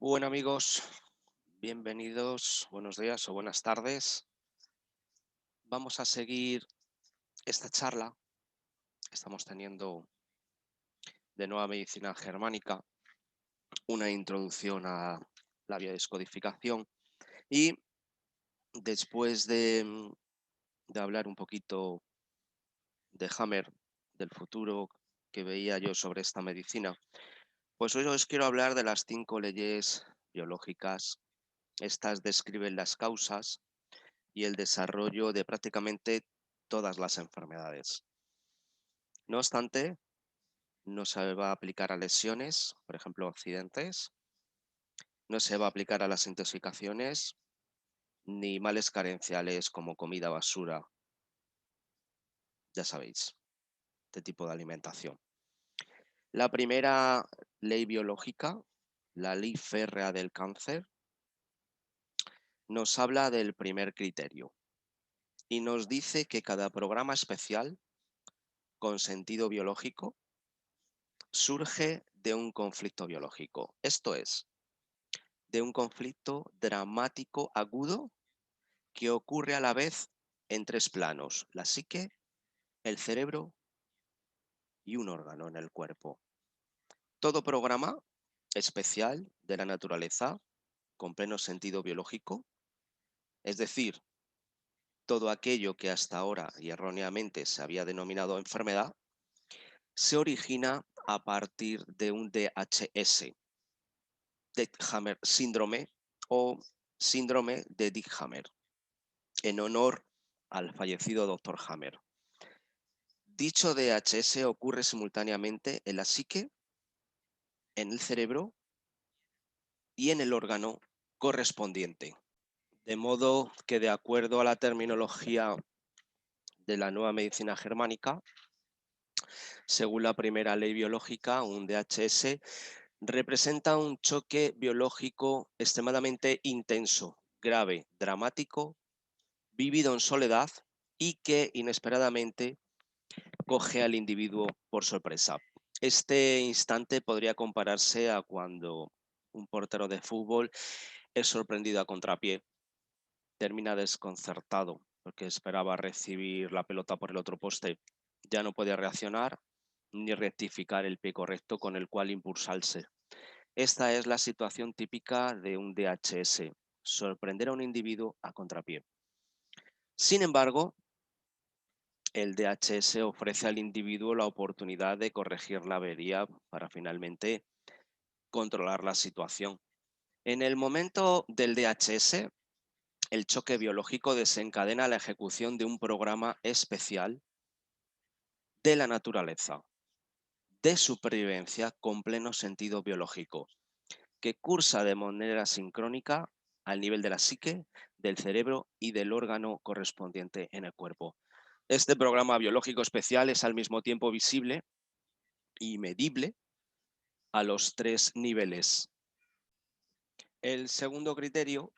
Bueno amigos, bienvenidos, buenos días o buenas tardes. Vamos a seguir esta charla que estamos teniendo de nueva medicina germánica, una introducción a la biodescodificación y después de hablar un poquito de Hammer, del futuro que veía yo sobre esta medicina, pues hoy os quiero hablar de las 5 leyes biológicas. Estas describen las causas y el desarrollo de prácticamente todas las enfermedades. No obstante, no se va a aplicar a lesiones, por ejemplo, accidentes, no se va a aplicar a las intoxicaciones, ni males carenciales como comida basura, ya sabéis, este tipo de alimentación. La primera ley biológica, la ley férrea del cáncer, nos habla del primer criterio y nos dice que cada programa especial con sentido biológico surge de un conflicto biológico. Esto es, de un conflicto dramático agudo que ocurre a la vez en 3 planos: la psique, el cerebro y un órgano en el cuerpo. Todo programa especial de la naturaleza con pleno sentido biológico, es decir, todo aquello que hasta ahora y erróneamente se había denominado enfermedad, se origina a partir de un DHS, Dick-Hammer síndrome o síndrome de Dick-Hammer, en honor al fallecido Dr. Hammer. Dicho DHS ocurre simultáneamente en la psique, en el cerebro y en el órgano correspondiente. De modo que, de acuerdo a la terminología de la nueva medicina germánica, según la primera ley biológica, un DHS representa un choque biológico extremadamente intenso, grave, dramático, vivido en soledad y que inesperadamente coge al individuo por sorpresa. Este instante podría compararse a cuando un portero de fútbol es sorprendido a contrapié, termina desconcertado porque esperaba recibir la pelota por el otro poste, ya no puede reaccionar ni rectificar el pie correcto con el cual impulsarse. Esta es la situación típica de un DHS, sorprender a un individuo a contrapié. Sin embargo, el DHS ofrece al individuo la oportunidad de corregir la avería para finalmente controlar la situación. En el momento del DHS, el choque biológico desencadena la ejecución de un programa especial de la naturaleza, de supervivencia con pleno sentido biológico, que cursa de manera sincrónica al nivel de la psique, del cerebro y del órgano correspondiente en el cuerpo. Este programa biológico especial es al mismo tiempo visible y medible a los 3 niveles. El segundo criterio,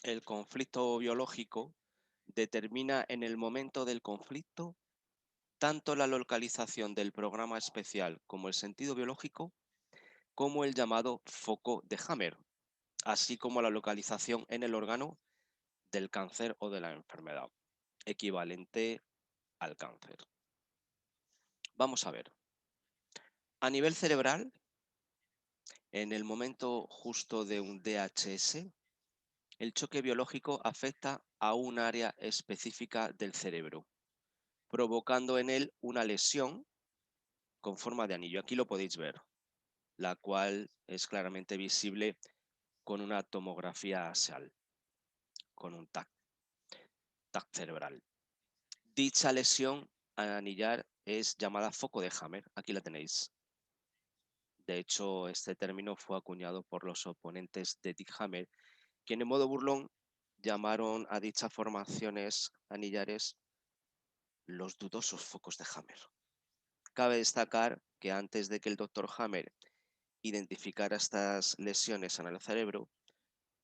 el conflicto biológico, determina en el momento del conflicto tanto la localización del programa especial como el sentido biológico, como el llamado foco de Hammer, así como la localización en el órgano del cáncer o de la enfermedad, equivalente al cáncer. Vamos a ver. A nivel cerebral, en el momento justo de un DHS, el choque biológico afecta a un área específica del cerebro, provocando en él una lesión con forma de anillo. Aquí lo podéis ver, la cual es claramente visible con una tomografía axial, con un TAC cerebral. Dicha lesión anillar es llamada foco de Hammer. Aquí la tenéis. De hecho, este término fue acuñado por los oponentes de Dick Hammer, que en modo burlón llamaron a dichas formaciones anillares los dudosos focos de Hammer. Cabe destacar que antes de que el Dr. Hammer identificara estas lesiones en el cerebro,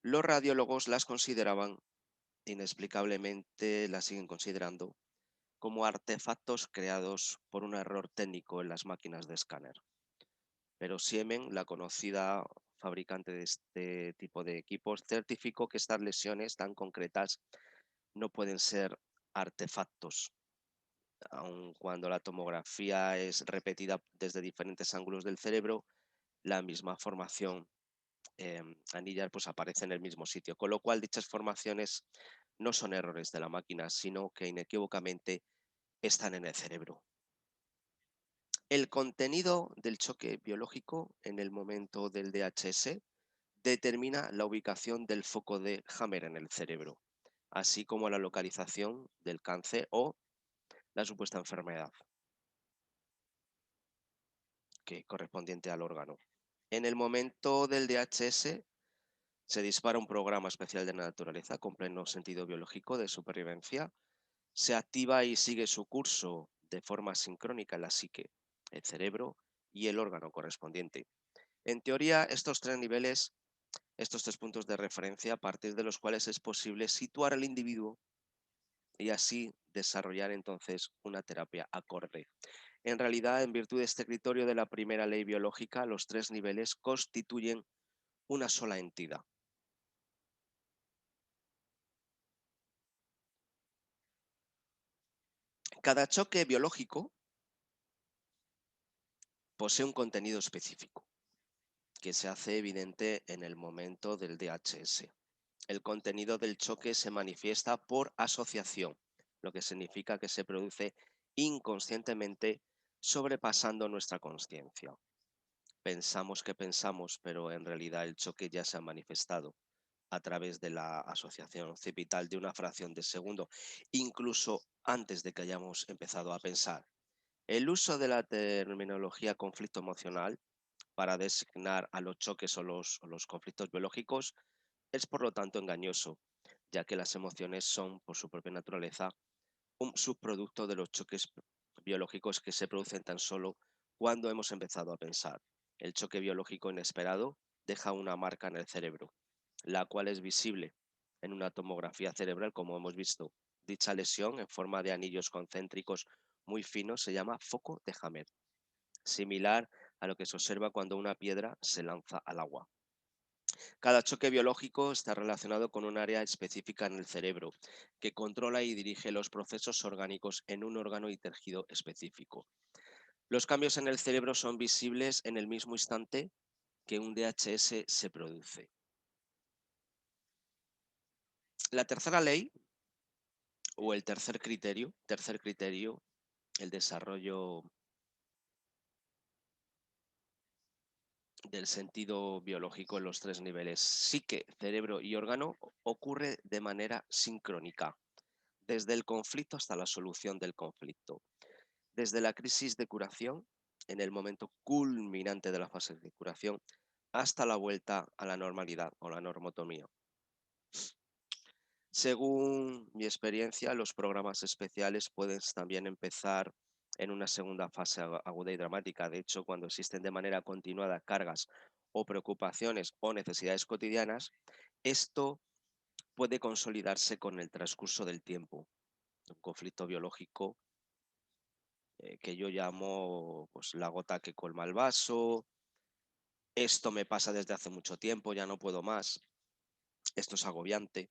los radiólogos las consideraban, inexplicablemente las siguen considerando, como artefactos creados por un error técnico en las máquinas de escáner. Pero Siemens, la conocida fabricante de este tipo de equipos, certificó que estas lesiones tan concretas no pueden ser artefactos, aun cuando la tomografía es repetida desde diferentes ángulos del cerebro, la misma formación anillar pues aparece en el mismo sitio, con lo cual dichas formaciones no son errores de la máquina, sino que inequívocamente están en el cerebro. El contenido del choque biológico en el momento del DHS determina la ubicación del foco de Hammer en el cerebro, así como la localización del cáncer o la supuesta enfermedad que correspondiente al órgano. En el momento del DHS se dispara un programa especial de naturaleza con pleno sentido biológico de supervivencia. Se activa y sigue su curso de forma sincrónica en la psique, el cerebro y el órgano correspondiente. En teoría, estos tres niveles, estos tres puntos de referencia, a partir de los cuales es posible situar al individuo y así desarrollar entonces una terapia acorde. En realidad, en virtud de este criterio de la primera ley biológica, los tres niveles constituyen una sola entidad. Cada choque biológico posee un contenido específico que se hace evidente en el momento del DHS. El contenido del choque se manifiesta por asociación, lo que significa que se produce inconscientemente sobrepasando nuestra consciencia. Pensamos que pensamos, pero en realidad el choque ya se ha manifestado a través de la asociación occipital de una fracción de segundo, incluso antes de que hayamos empezado a pensar. El uso de la terminología conflicto emocional para designar a los choques o los conflictos biológicos es por lo tanto engañoso, ya que las emociones son, por su propia naturaleza, un subproducto de los choques biológicos que se producen tan solo cuando hemos empezado a pensar. El choque biológico inesperado deja una marca en el cerebro, la cual es visible en una tomografía cerebral, como hemos visto. Dicha lesión, en forma de anillos concéntricos muy finos, se llama foco de Hammer, similar a lo que se observa cuando una piedra se lanza al agua. Cada choque biológico está relacionado con un área específica en el cerebro, que controla y dirige los procesos orgánicos en un órgano y tejido específico. Los cambios en el cerebro son visibles en el mismo instante que un DHS se produce. La tercera ley, o el tercer criterio, el desarrollo del sentido biológico en los tres niveles, psique, cerebro y órgano, ocurre de manera sincrónica, desde el conflicto hasta la solución del conflicto, desde la crisis de curación, en el momento culminante de la fase de curación, hasta la vuelta a la normalidad o la normotomía. Según mi experiencia, los programas especiales pueden también empezar en una segunda fase aguda y dramática. De hecho, cuando existen de manera continuada cargas o preocupaciones o necesidades cotidianas, esto puede consolidarse con el transcurso del tiempo. Un conflicto biológico que yo llamo pues, la gota que colma el vaso. Esto me pasa desde hace mucho tiempo, ya no puedo más. Esto es agobiante.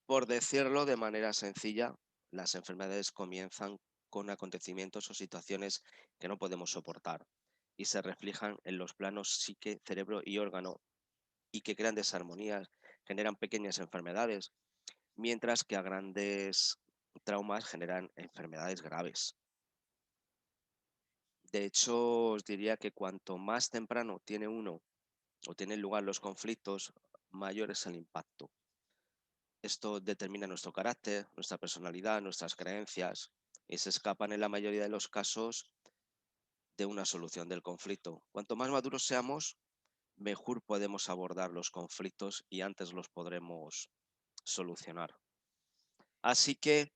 Por decirlo de manera sencilla, las enfermedades comienzan con acontecimientos o situaciones que no podemos soportar y se reflejan en los planos psique, cerebro y órgano y que crean desarmonías, generan pequeñas enfermedades, mientras que a grandes traumas generan enfermedades graves. De hecho, os diría que cuanto más temprano tiene uno o tienen lugar los conflictos, mayor es el impacto. Esto determina nuestro carácter, nuestra personalidad, nuestras creencias y se escapan en la mayoría de los casos de una solución del conflicto. Cuanto más maduros seamos, mejor podemos abordar los conflictos y antes los podremos solucionar. Así que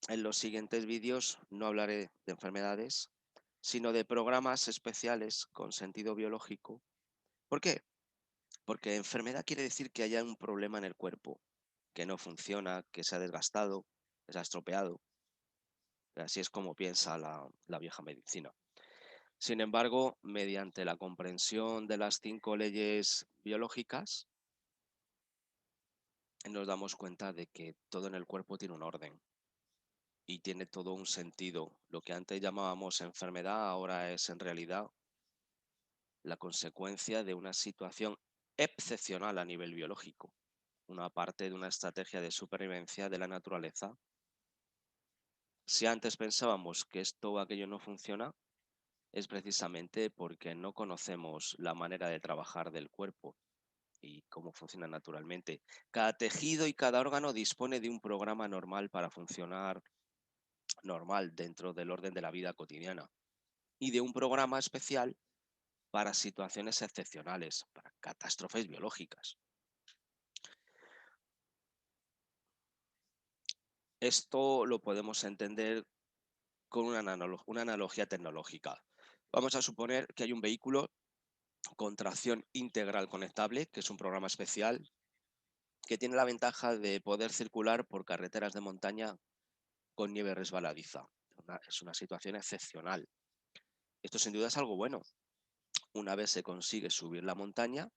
en los siguientes vídeos no hablaré de enfermedades, sino de programas especiales con sentido biológico. ¿Por qué? Porque enfermedad quiere decir que haya un problema en el cuerpo, que no funciona, que se ha desgastado, que se ha estropeado. Así es como piensa la vieja medicina. Sin embargo, mediante la comprensión de las 5 leyes biológicas, nos damos cuenta de que todo en el cuerpo tiene un orden y tiene todo un sentido. Lo que antes llamábamos enfermedad ahora es en realidad la consecuencia de una situación excepcional a nivel biológico, una parte de una estrategia de supervivencia de la naturaleza. Si antes pensábamos que esto o aquello no funciona, es precisamente porque no conocemos la manera de trabajar del cuerpo y cómo funciona naturalmente. Cada tejido y cada órgano dispone de un programa normal para funcionar normal dentro del orden de la vida cotidiana y de un programa especial para situaciones excepcionales, para catástrofes biológicas. Esto lo podemos entender con una analogía tecnológica. Vamos a suponer que hay un vehículo con tracción integral conectable, que es un programa especial que tiene la ventaja de poder circular por carreteras de montaña con nieve resbaladiza. Es una situación excepcional. Esto sin duda es algo bueno. Una vez se consigue subir la montaña,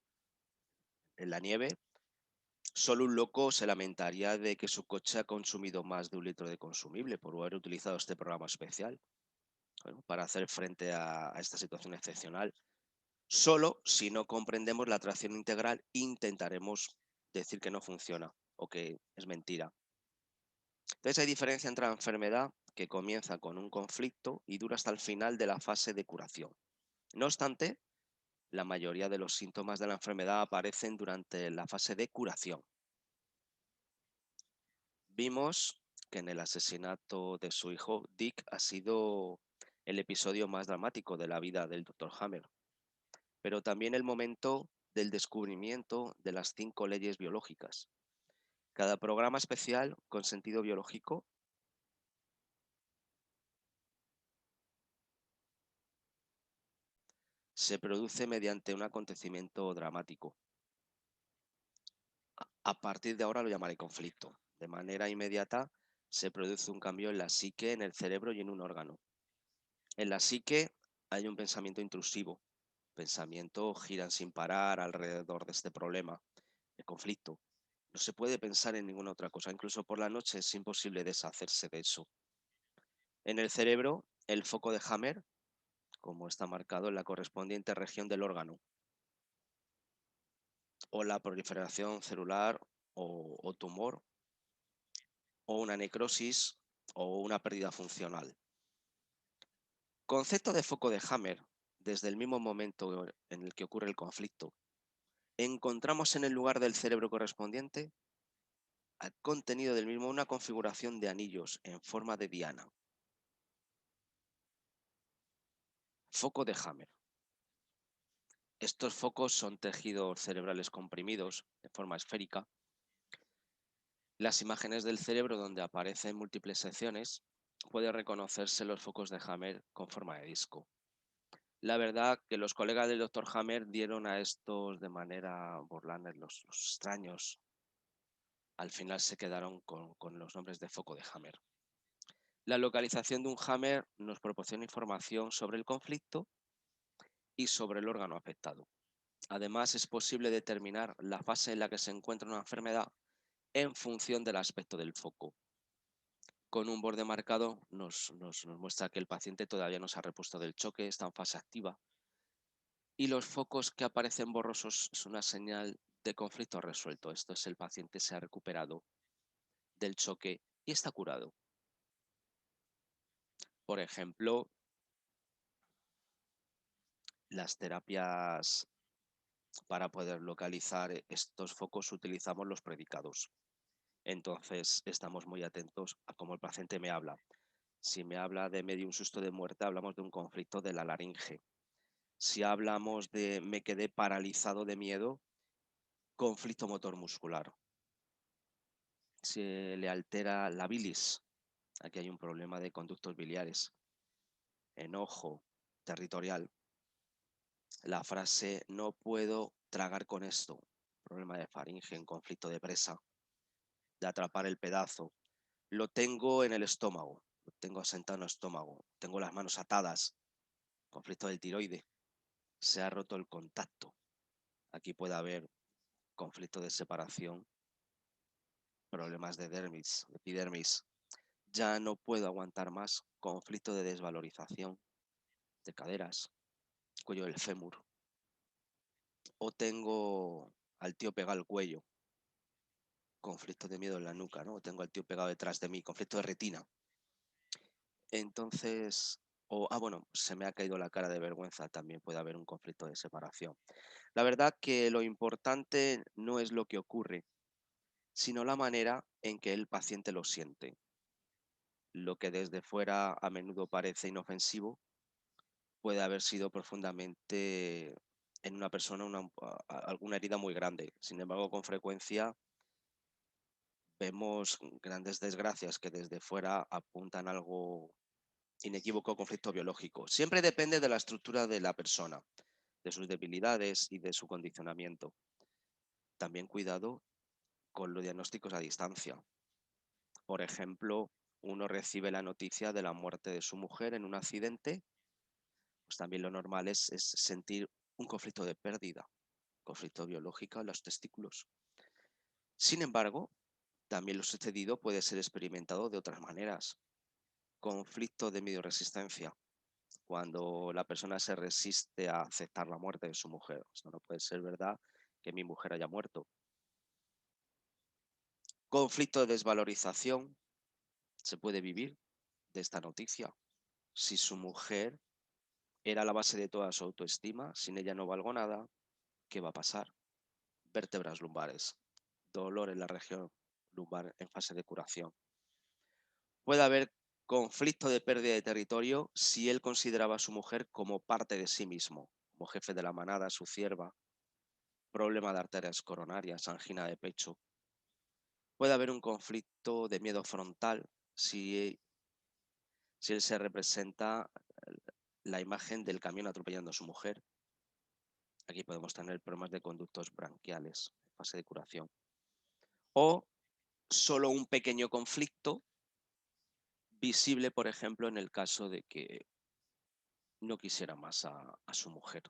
en la nieve, solo un loco se lamentaría de que su coche ha consumido más de 1 litro de consumible por haber utilizado este programa especial. Bueno, para hacer frente a esta situación excepcional. Solo si no comprendemos la tracción integral intentaremos decir que no funciona o que es mentira. Entonces hay diferencia entre la enfermedad que comienza con un conflicto y dura hasta el final de la fase de curación. No obstante, la mayoría de los síntomas de la enfermedad aparecen durante la fase de curación. Vimos que en el asesinato de su hijo, Dick ha sido el episodio más dramático de la vida del Dr. Hammer, pero también el momento del descubrimiento de las 5 leyes biológicas. Cada programa especial con sentido biológico se produce mediante un acontecimiento dramático. A partir de ahora lo llamaré conflicto. De manera inmediata se produce un cambio en la psique, en el cerebro y en un órgano. En la psique hay un pensamiento intrusivo. Pensamientos giran sin parar alrededor de este problema, el conflicto. No se puede pensar en ninguna otra cosa. Incluso por la noche es imposible deshacerse de eso. En el cerebro, el foco de Hammer, como está marcado en la correspondiente región del órgano, o la proliferación celular o tumor, o una necrosis o una pérdida funcional. Concepto de foco de Hammer, desde el mismo momento en el que ocurre el conflicto, encontramos en el lugar del cerebro correspondiente al contenido del mismo una configuración de anillos en forma de diana. Foco de Hammer. Estos focos son tejidos cerebrales comprimidos de forma esférica. Las imágenes del cerebro donde aparecen múltiples secciones pueden reconocerse los focos de Hammer con forma de disco. La verdad que los colegas del Dr. Hammer dieron a estos de manera burlona los extraños. Al final se quedaron con los nombres de foco de Hammer. La localización de un Hammer nos proporciona información sobre el conflicto y sobre el órgano afectado. Además, es posible determinar la fase en la que se encuentra una enfermedad en función del aspecto del foco. Con un borde marcado nos muestra que el paciente todavía no se ha repuesto del choque, está en fase activa. Y los focos que aparecen borrosos es una señal de conflicto resuelto. Esto es, el paciente se ha recuperado del choque y está curado. Por ejemplo, las terapias para poder localizar estos focos utilizamos los predicados. Entonces estamos muy atentos a cómo el paciente me habla. Si me habla de medio un susto de muerte, hablamos de un conflicto de la laringe. Si hablamos de me quedé paralizado de miedo, conflicto motor muscular. Se le altera la bilis. Aquí hay un problema de conductos biliares. Enojo territorial. La frase no puedo tragar con esto. Problema de faringe en conflicto de presa. De atrapar el pedazo. Lo tengo en el estómago. Lo tengo asentado en el estómago. Tengo las manos atadas. conflicto del tiroide, se ha roto el contacto. Aquí puede haber conflicto de separación, problemas de dermis, epidermis. Ya no puedo aguantar más, conflicto de desvalorización de caderas, cuello del fémur. O tengo al tío pegado al cuello, conflicto de miedo en la nuca, ¿no? O tengo al tío pegado detrás de mí, conflicto de retina. Entonces, bueno, se me ha caído la cara de vergüenza, también puede haber un conflicto de separación. La verdad que lo importante no es lo que ocurre, sino la manera en que el paciente lo siente. Lo que desde fuera a menudo parece inofensivo puede haber sido profundamente en una persona alguna herida muy grande. Sin embargo, con frecuencia vemos grandes desgracias que desde fuera apuntan a algo inequívoco, conflicto biológico. Siempre depende de la estructura de la persona, de sus debilidades y de su condicionamiento. También cuidado con los diagnósticos a distancia. Por ejemplo, uno recibe la noticia de la muerte de su mujer en un accidente, pues también lo normal es sentir un conflicto de pérdida, conflicto biológico en los testículos. Sin embargo, también lo sucedido puede ser experimentado de otras maneras. Conflicto de medio resistencia, cuando la persona se resiste a aceptar la muerte de su mujer. O sea, no puede ser verdad que mi mujer haya muerto. Conflicto de desvalorización, se puede vivir de esta noticia. Si su mujer era la base de toda su autoestima, sin ella no valgo nada, ¿qué va a pasar? Vértebras lumbares, dolor en la región lumbar en fase de curación. Puede haber conflicto de pérdida de territorio si él consideraba a su mujer como parte de sí mismo, como jefe de la manada, su cierva, problema de arterias coronarias, angina de pecho. Puede haber un conflicto de miedo frontal si él se representa la imagen del camión atropellando a su mujer. Aquí podemos tener problemas de conductos branquiales en fase de curación. O solo un pequeño conflicto visible, por ejemplo, en el caso de que no quisiera más a su mujer.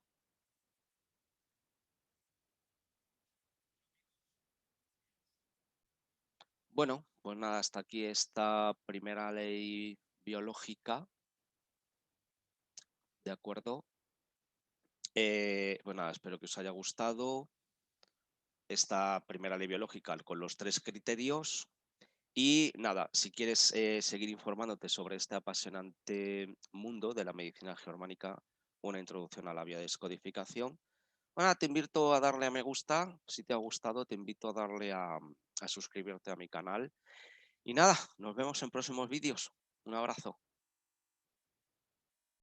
Bueno, pues nada, hasta aquí esta primera ley biológica, ¿de acuerdo? Pues nada, espero que os haya gustado esta primera ley biológica con los 3 criterios. Y nada, si quieres seguir informándote sobre este apasionante mundo de la medicina germánica, una introducción a la biodescodificación, bueno, te invito a darle a me gusta. Si te ha gustado, te invito a darle a suscribirte a mi canal. Y nada, nos vemos en próximos vídeos. Un abrazo.